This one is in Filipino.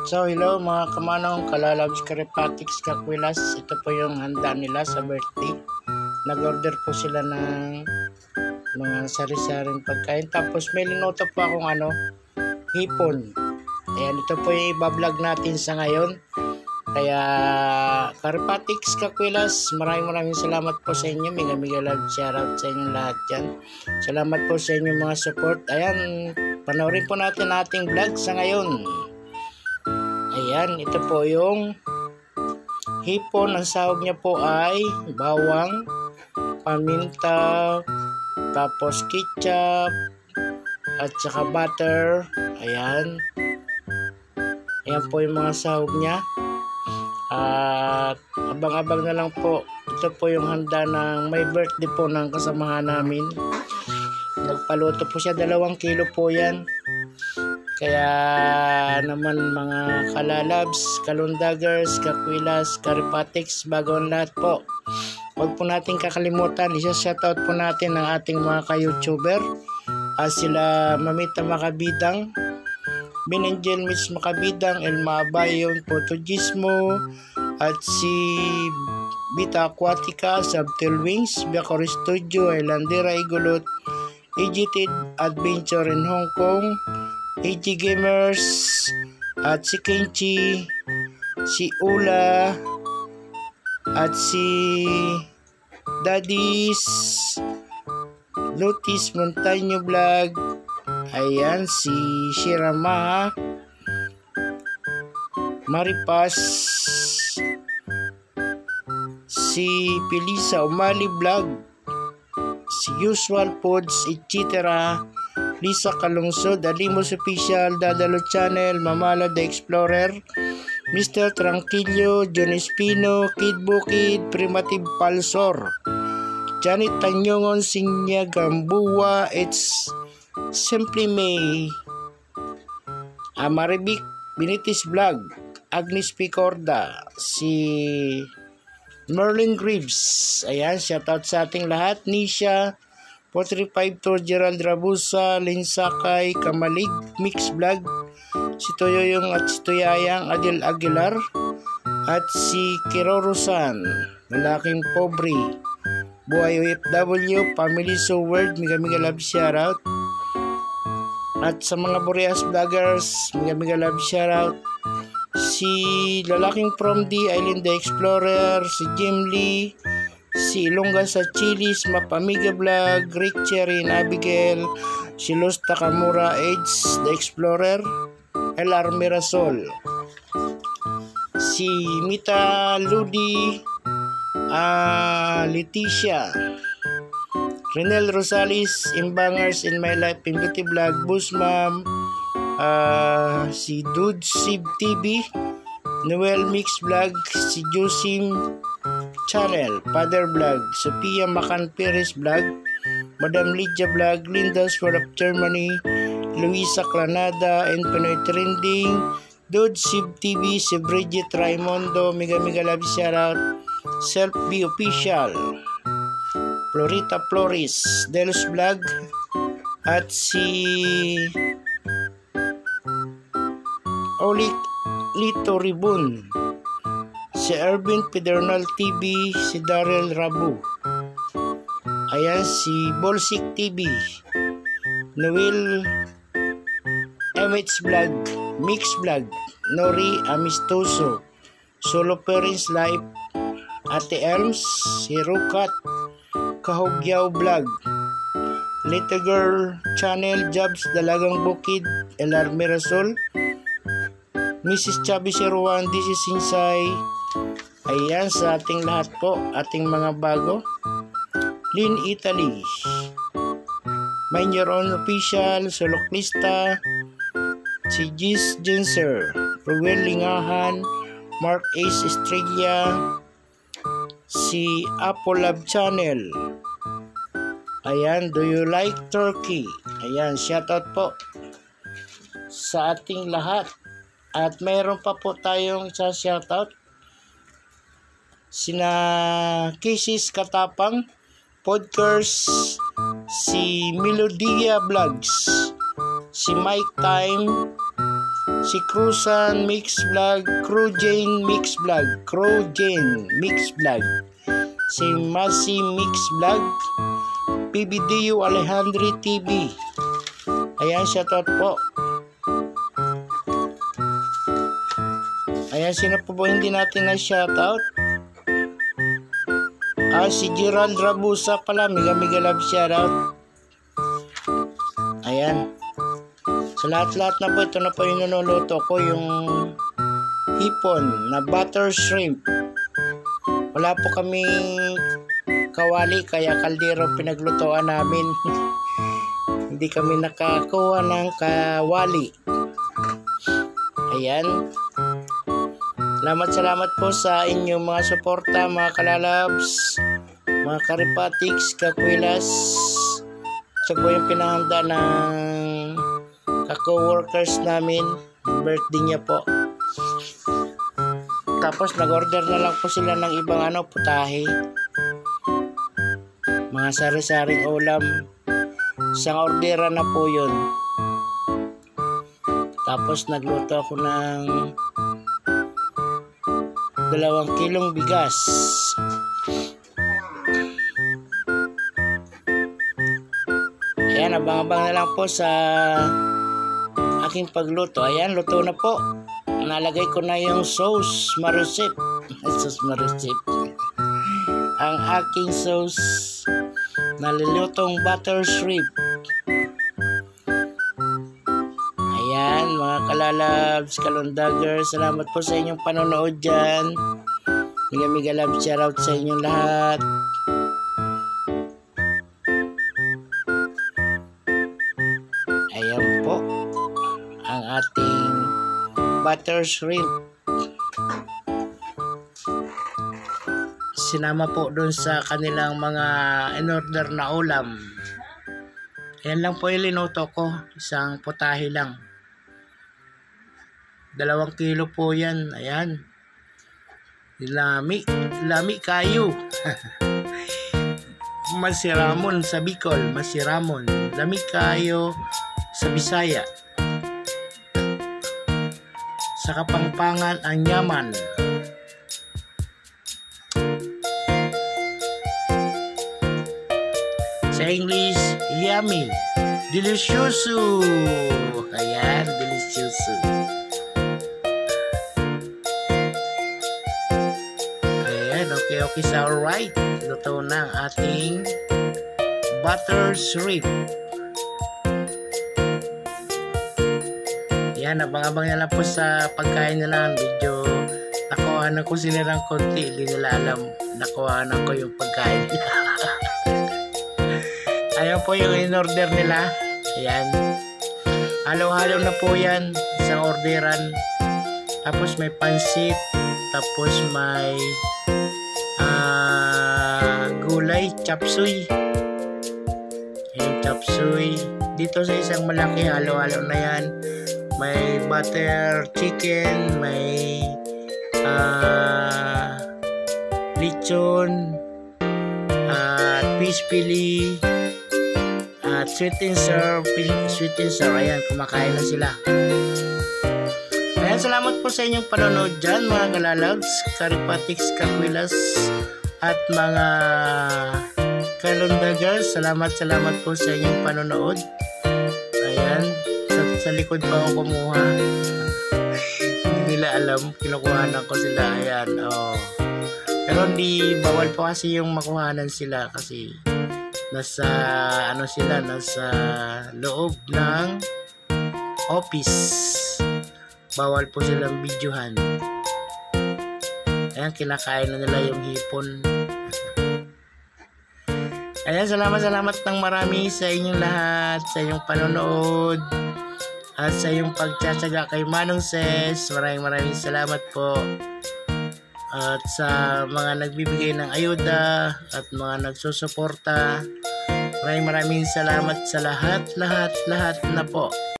So hello mga kamanong, kalalabs, karepatics, kakwilas. Ito po yung handa nila sa birthday. Nag-order po sila ng mga sari-saring pagkain. Tapos may linuto po akong hipon. Ayan, ito po yung ibablog natin sa ngayon. Kaya karepatics, kakwilas, maraming salamat po sa inyo. Mega love, shoutout sa inyong lahat dyan. Salamat po sa inyong mga support. Ayan, panoorin po natin ating vlog sa ngayon. Ayan, ito po yung hipon. Ang sahog niya po ay bawang, paminta, tapos ketchup, at saka butter. Ayan. Ayan po yung mga sahog niya. At abang-abang na lang po. Ito po yung handa ng may birthday po ng kasamahan namin. Nagpaluto po siya, 2 kilo po yan. Kaya naman mga kalalabs, kalundagers, kakwilas, karepatics, bago ang lahat po, huwag po natin kakalimutan, isa-shoutout po natin ang ating mga ka-YouTuber. Sila Mamita Makabidang, Binangel Mitch Makabidang, Elma Abayon, Potogismo, at si Bita Aquatica, Subtle Wings, Biacor Studio, Elandera Igulot, Egited Adventure in Hong Kong, AG Gamers, at si Kenchi, si Ula, at si Daddies, Lutis Montaño Vlog, ayan, si Shirama, Maripas, si Pilisa Umali Vlog, si Usual Foods, etc., Lisa Kalungsod, Alimos Official, Dadalo Channel, Mamala the Explorer, Mr. Tranquillo, John Espino, Kid Bukid, Primitive Palsor, Janet Tanyongon, Sinya Gambuwa, It's Simply May, Maribik Binitis Vlog, Agnes Picorda, si Merlin Greaves, ayan, shoutout sa ating lahat, Nisha, 435 Gerald Rabusa, Linsakay, Kamalig, Mix Vlog, si Toyoyong at si Toyayang, Adil Aguilar, at si Kirorosan, Lalaking Pobre, Buhay OFW, Family So World, mega love shoutout, at sa mga Boreas Vloggers, mega love shoutout, si Lalaking From D, Island the Explorer, si Jim Lee, si Ilongga sa Chilis, Mapamiga Vlog, Rick Cherry, Abigail, si Los Takamura, Edge the Explorer, LR Mirasol, si Mita Ludi, Leticia, Renel Rosales, Imbangers in My Life in Beauty Vlog, Busmam, si Dude Sib TV, Noel Mix Vlog, si Josim Channel, Father Vlog, Sophia Macan Perez Vlog, Madam Lydia Vlog, Linda's World of Germany, Luisa Clanada, and Pinoy Trending, Dude Sib TV, si Bridget Raimondo, mega love shoutout, Self Be Official, Florita Flores, Delos Vlog, at si Olik Lito Ribun, si Erwin Pedernal TV, si Daryl Rabu, ayan, si Bolsik TV, Noel MH Vlog, Mix Vlog, Nori Amistoso, Solo Parents Life, Ate Elms, si Rukat, Kahugyaw Vlog, Little Girl Channel, Jobs Dalagang Bukid, LR Mirasol, Mrs. Chubby Siruan, this is Sinsay. Ayan, sa ating lahat po, ating mga bago, Lin Italy, Mind Your Own Official, Soloklista, si Gis Jenser, Ruel Lingahan, Mark Ace Estrella, si Apple Love Channel, ayan, Do You Like Turkey? Ayan, shoutout po sa ating lahat. At mayroon pa po tayong isa shoutout, sina Kisses Katapang Podcast, si Melodia Vlogs, si Mike Time, si Cruzan Mix Vlog, Crujane Mix Vlog, si Masi Mix Vlog, PBDU Alejandri TV. Ayan, shoutout po. Ayan, sino po ba hindi natin na shoutout? Si Gerald Rabusa pala, mega love shoutout. Ayan. Sa lahat-lahat na po, ito na po yung niluluto ko, yung hipon na butter shrimp. Wala po kaming kawali, kaya kaldero pinaglutoan namin. Hindi kami nakakuha ng kawali. Ayan. Salamat po sa inyong mga suporta, mga kalalabs, mga karipatiks, kakwilas. Ito po yung pinahanda ng ka-co-workers namin. Birthday niya po. Tapos nag-order na lang po sila ng ibang putahe. Mga sari-saring ulam. Isang ordera na po yun. Tapos nagluto ako ng 2 kilong bigas. Ayan, abang-abang na lang po sa aking pagluto. Ayan, luto na po. Nalagay ko na yung sauce marusip. Sauce marusip. Ang aking sauce nalilutong butter shrimp. Ayan, mga kalalabs, kalundagger, salamat po sa inyong panonood dyan. Mega love shoutout sa inyong lahat. Ayan po ang ating butter shrimp. Sinama po dun sa kanilang mga in-order na ulam. Ayan lang po yung linuto ko. Isang putahe lang. 2 kilo po yan. Ayan. Lami kayo. Masiramon sa Bicol. Masiramon. Lami kayo sa Bisaya. Sa Kapampangan ang yaman. Sa English, yummy. Delicioso. Ayan, delicioso. Ayan, okay sa alright. Luto na ang ating butter shrimp. Ayan, abang-abang na lang po sa pagkain nila. Medyo nakuhanan ko sila ng konti. Hindi nila alam. Nakuhanan ko yung pagkain nila. Ayan po yung in-order nila. Ayan. Halo-halo na po yan. Isang orderan. Tapos may pansit. Tapos may gulay, chapsuy. Ayan, chapsuy. Dito sa isang malaki, halo-halo na yan. May butter chicken. May lechon. Fish fillet. At sweet and sour. Ayan, kumakain na sila. Ayan, salamat po sa inyong panonood dyan, mga kalalags, karipatiks, kakwilas, at mga kalundagers. Salamat po sa inyong panonood. Ayan, sa likod pa ako kumuha. Hindi nila alam, kinukuhanan ko sila. Ayan, pero hindi, bawal po kasi yung makuhanan sila kasi nasa nasa loob ng office. Bawal po silang videohan. Ayan, kinakain na nila yung hipon. Ayan, salamat ng marami sa inyong lahat, sa inyong panonood at sa iyong pagtsatsaga kay Manong Ses. Maraming salamat po. At sa mga nagbibigay ng ayuda at mga nagsusuporta, maraming salamat sa lahat na po.